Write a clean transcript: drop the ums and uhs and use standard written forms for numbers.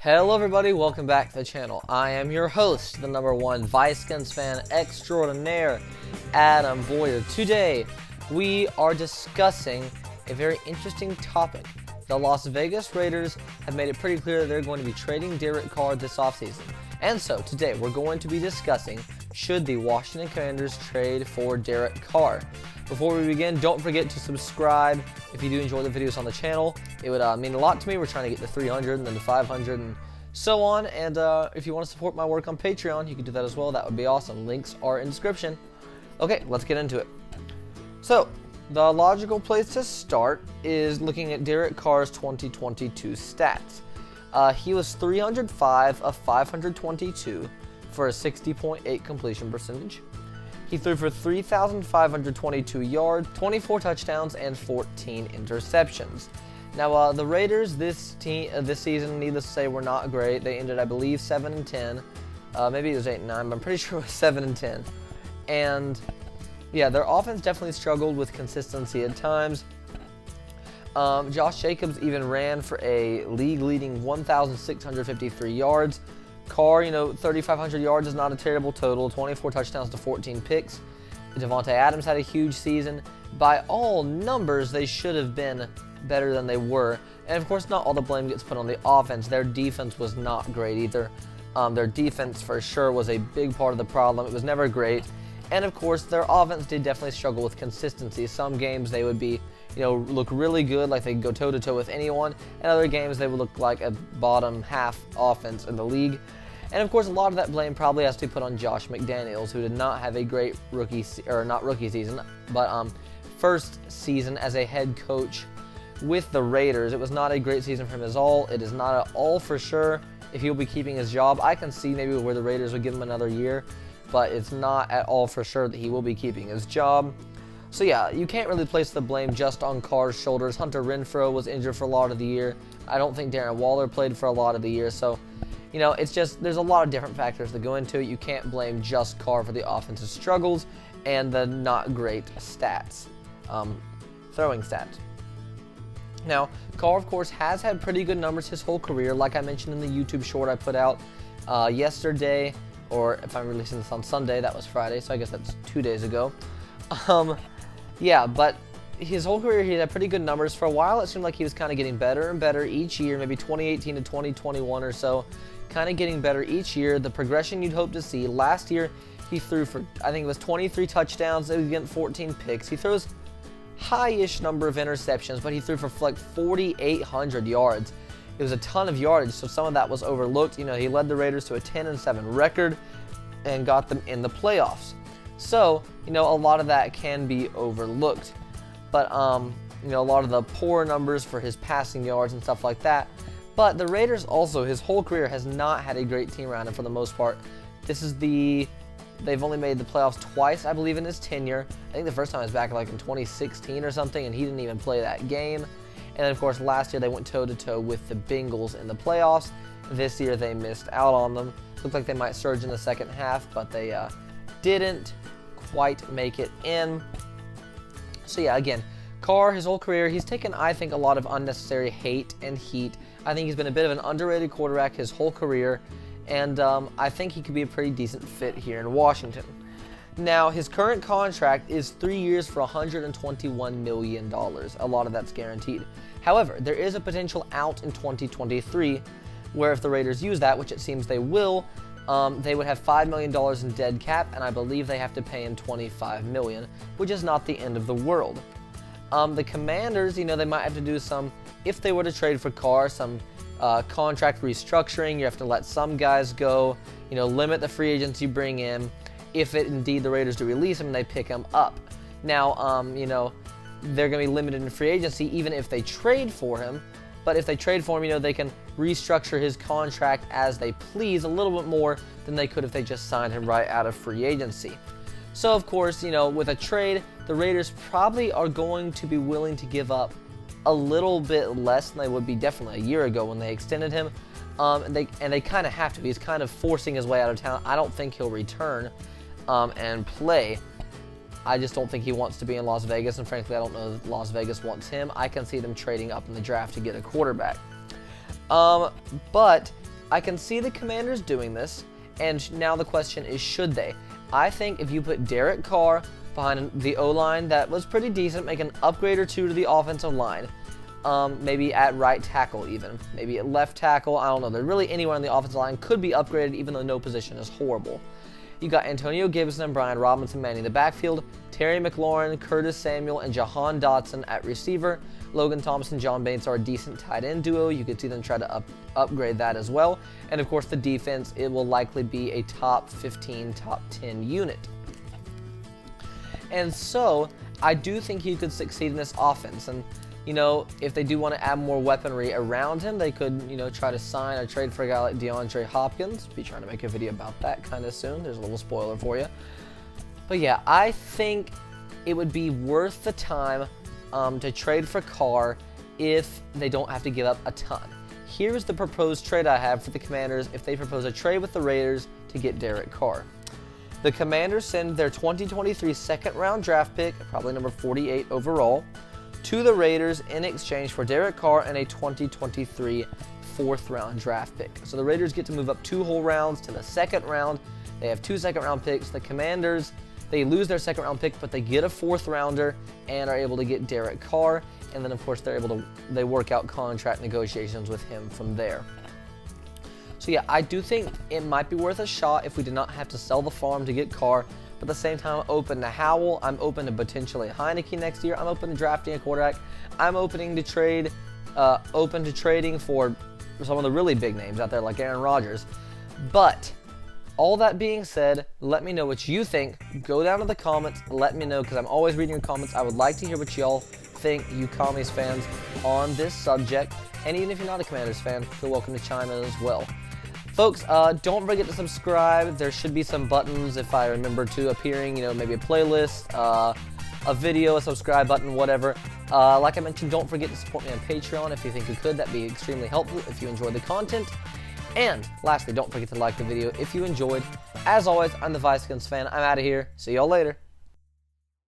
Hello everybody, welcome back to the channel. I am your host, the #1 Vikings fan extraordinaire, Adam Boyer. Today, we are discussing a very interesting topic. The Las Vegas Raiders have made it pretty clear that they're going to be trading Derek Carr this offseason. And so, today, we're going to be discussing, should the Washington Commanders trade for Derek Carr? Before we begin, don't forget to subscribe if you do enjoy the videos on the channel. It would mean a lot to me. We're trying to get to 300 and then to 500 and so on. And if you want to support my work on Patreon, you can do that as well. That would be awesome. Links are in the description. Okay, let's get into it. So, the logical place to start is looking at Derek Carr's 2022 stats. He was 305 of 522 for a 60.8 completion percentage. He threw for 3,522 yards, 24 touchdowns, and 14 interceptions. Now, the Raiders this season, needless to say, were not great. They ended, I believe, 7-10. Maybe it was 8-9, but I'm pretty sure it was 7-10. And yeah, their offense definitely struggled with consistency at times. Josh Jacobs even ran for a league-leading 1,653 yards. Carr, 3,500 yards is not a terrible total. 24 touchdowns to 14 picks. Devontae Adams had a huge season. By all numbers, they should have been better than they were. And of course, not all the blame gets put on the offense. Their defense was not great either. Their defense for sure was a big part of the problem. It was never great. And of course, their offense did definitely struggle with consistency. Some games they would be, look really good, like they could go toe-to-toe with anyone. And other games they would look like a bottom half offense in the league. And of course, a lot of that blame probably has to be put on Josh McDaniels, who did not have a great first season as a head coach with the Raiders. It was not a great season for him at all. It is not at all for sure if he'll be keeping his job. I can see maybe where the Raiders would give him another year, but it's not at all for sure that he will be keeping his job. So yeah, you can't really place the blame just on Carr's shoulders. Hunter Renfrow was injured for a lot of the year. I don't think Darren Waller played for a lot of the year. So, it's just, there's a lot of different factors that go into it. You can't blame just Carr for the offensive struggles and the not great stats, throwing stats. Now, Carr, of course, has had pretty good numbers his whole career. Like I mentioned in the YouTube short I put out yesterday, or if I'm releasing this on Sunday, that was Friday, so I guess that's 2 days ago. Yeah, but his whole career, he had pretty good numbers. For a while, it seemed like he was kind of getting better and better each year, maybe 2018 to 2021 or so, kind of getting better each year. The progression you'd hope to see. Last year, he threw for, I think it was 23 touchdowns, it was getting 14 picks. He throws high-ish number of interceptions, but he threw for like 4,800 yards. It was a ton of yardage, so some of that was overlooked. He led the Raiders to a 10-7 record and got them in the playoffs. So, a lot of that can be overlooked. But, a lot of the poor numbers for his passing yards and stuff like that. But the Raiders also, his whole career has not had a great team around him for the most part. They've only made the playoffs twice, I believe, in his tenure. I think the first time was back like in 2016 or something, and he didn't even play that game. And then, of course, last year they went toe-to-toe with the Bengals in the playoffs. This year they missed out on them. Looked like they might surge in the second half, but they didn't quite make it in. So yeah, again, Carr, his whole career, he's taken, I think, a lot of unnecessary hate and heat. I think he's been a bit of an underrated quarterback his whole career, and I think he could be a pretty decent fit here in Washington. Now, his current contract is 3 years for $121 million. A lot of that's guaranteed. However, there is a potential out in 2023 where if the Raiders use that, which it seems they will, they would have $5 million in dead cap, and I believe they have to pay him $25 million, which is not the end of the world. The Commanders, they might have to do some, if they were to trade for Carr, some contract restructuring. You have to let some guys go, limit the free agents you bring in. If indeed the Raiders do release him and they pick him up. Now, they're going to be limited in free agency even if they trade for him. But if they trade for him, they can restructure his contract as they please a little bit more than they could if they just signed him right out of free agency. So, of course, with a trade, the Raiders probably are going to be willing to give up a little bit less than they would be definitely a year ago when they extended him. And they kind of have to. He's kind of forcing his way out of town. I don't think he'll return and play. I just don't think he wants to be in Las Vegas, and frankly, I don't know if Las Vegas wants him. I can see them trading up in the draft to get a quarterback. But I can see the Commanders doing this, and now the question is, should they? I think if you put Derek Carr behind the O-line that was pretty decent, make an upgrade or two to the offensive line, maybe at right tackle even, maybe at left tackle, I don't know. There's really anyone on the offensive line could be upgraded even though no position is horrible. You got Antonio Gibson and Brian Robinson manning the backfield, Terry McLaurin, Curtis Samuel, and Jahan Dotson at receiver. Logan Thompson, John Bates are a decent tight end duo. You could see them try to upgrade that as well. And of course the defense, it will likely be a top 15, top 10 unit. And so I do think he could succeed in this offense. And you know, if they do want to add more weaponry around him, they could, you know, try to sign or trade for a guy like DeAndre Hopkins. Be trying to make a video about that kind of soon. There's a little spoiler for you. But yeah, I think it would be worth the time to trade for Carr if they don't have to give up a ton. Here's the proposed trade I have for the Commanders if they propose a trade with the Raiders to get Derek Carr. The Commanders send their 2023 second-round draft pick, probably number 48 overall, to the Raiders in exchange for Derek Carr and a 2023 fourth-round draft pick. So the Raiders get to move up 2 whole rounds to the second round. They have 2 second-round picks. The Commanders, they lose their second-round pick, but they get a fourth-rounder and are able to get Derek Carr. And then, of course, they work out contract negotiations with him from there. So yeah, I do think it might be worth a shot if we did not have to sell the farm to get Carr. But at the same time, I'm open to Howell. I'm open to potentially Heineke next year. I'm open to drafting a quarterback. I'm open to trading for some of the really big names out there like Aaron Rodgers. But all that being said, let me know what you think. Go down to the comments. Let me know because I'm always reading your comments. I would like to hear what y'all think, you Commies fans, on this subject. And even if you're not a Commanders fan, feel welcome to chime in as well. Folks, don't forget to subscribe. There should be some buttons, if I remember to, appearing, you know, maybe a playlist, a video, a subscribe button, whatever. Like I mentioned, don't forget to support me on Patreon if you think you could. That'd be extremely helpful if you enjoyed the content. And lastly, don't forget to like the video if you enjoyed. As always, I'm the Vikings fan. I'm out of here. See y'all later.